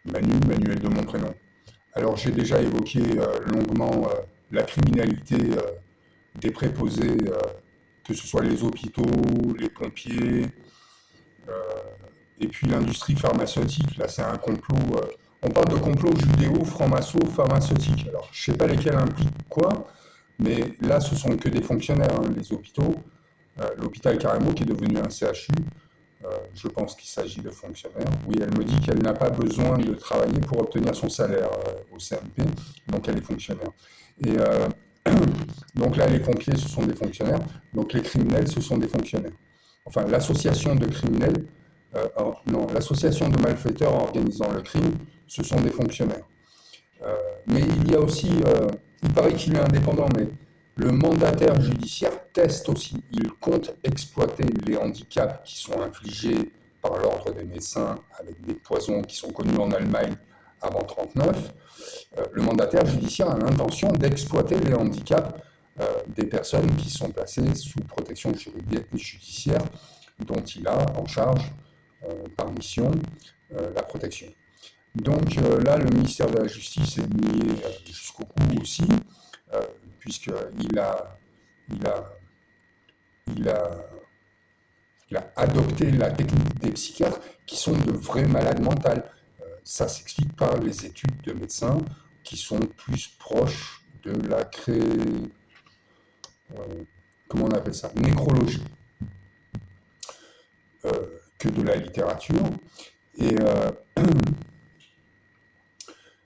Manuel de mon prénom. Alors j'ai déjà évoqué longuement la criminalité des préposés, que ce soit les hôpitaux, les pompiers, euh, et puis l'industrie pharmaceutique. Là, c'est un complot. On parle de complot judéo-franc-maçon-pharmaceutique. Alors, je ne sais pas lesquels impliquent quoi, mais là, ce sont que des fonctionnaires, hein, les hôpitaux. L'hôpital Carremo, qui est devenu un CHU, je pense qu'il s'agit de fonctionnaires. Oui, elle me dit qu'elle n'a pas besoin de travailler pour obtenir son salaire au CMP, donc elle est fonctionnaire. Et donc là, les pompiers, ce sont des fonctionnaires, donc les criminels, ce sont des fonctionnaires. Enfin, l'association de criminels, non, l'association de malfaiteurs organisant le crime, ce sont des fonctionnaires. Mais il y a aussi, il paraît qu'il est indépendant, mais le mandataire judiciaire teste aussi. Il compte exploiter les handicaps qui sont infligés par l'ordre des médecins avec des poisons qui sont connus en Allemagne avant 1939. Le mandataire judiciaire a l'intention d'exploiter les handicaps des personnes qui sont placées sous protection judiciaire, dont il a en charge par mission la protection. Donc là, le ministère de la Justice est nié jusqu'au cou aussi, puisqu'il a, il a, il a, il a adopté la technique des psychiatres qui sont de vrais malades mentaux. Ça s'explique par les études de médecins qui sont plus proches de la comment on appelle ça, nécrologie, que de la littérature. Et,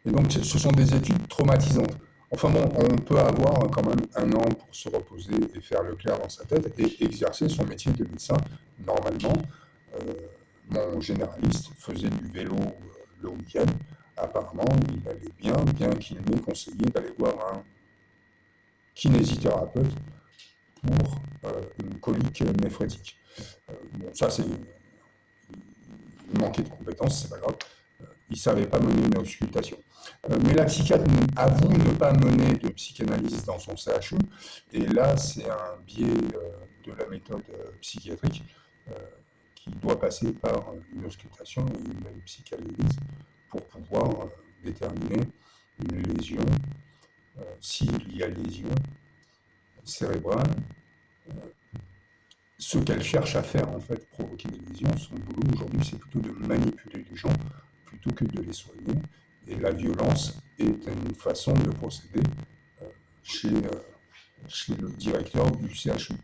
et donc, ce sont des études traumatisantes. Enfin bon, on peut avoir quand même 1 an pour se reposer et faire le clair dans sa tête et exercer son métier de médecin normalement. Mon généraliste faisait du vélo le week-end. Apparemment, il allait bien qu'il m'ait conseillé d'aller voir un kinésithérapeute pour une colique néphrétique. Bon, ça, il manquait de compétences, c'est pas grave. Il ne savait pas mener une auscultation. Mais la psychiatre avoue ne pas mener de psychanalyse dans son CHU, et là, c'est un biais de la méthode psychiatrique qui doit passer par une auscultation et une psychanalyse pour pouvoir déterminer une lésion, s'il y a lésion cérébrale. Ce qu'elle cherche à faire, en fait, provoquer des lésions, son boulot aujourd'hui, c'est plutôt de manipuler les gens plutôt que de les soigner. Et la violence est une façon de procéder chez le directeur du CHU.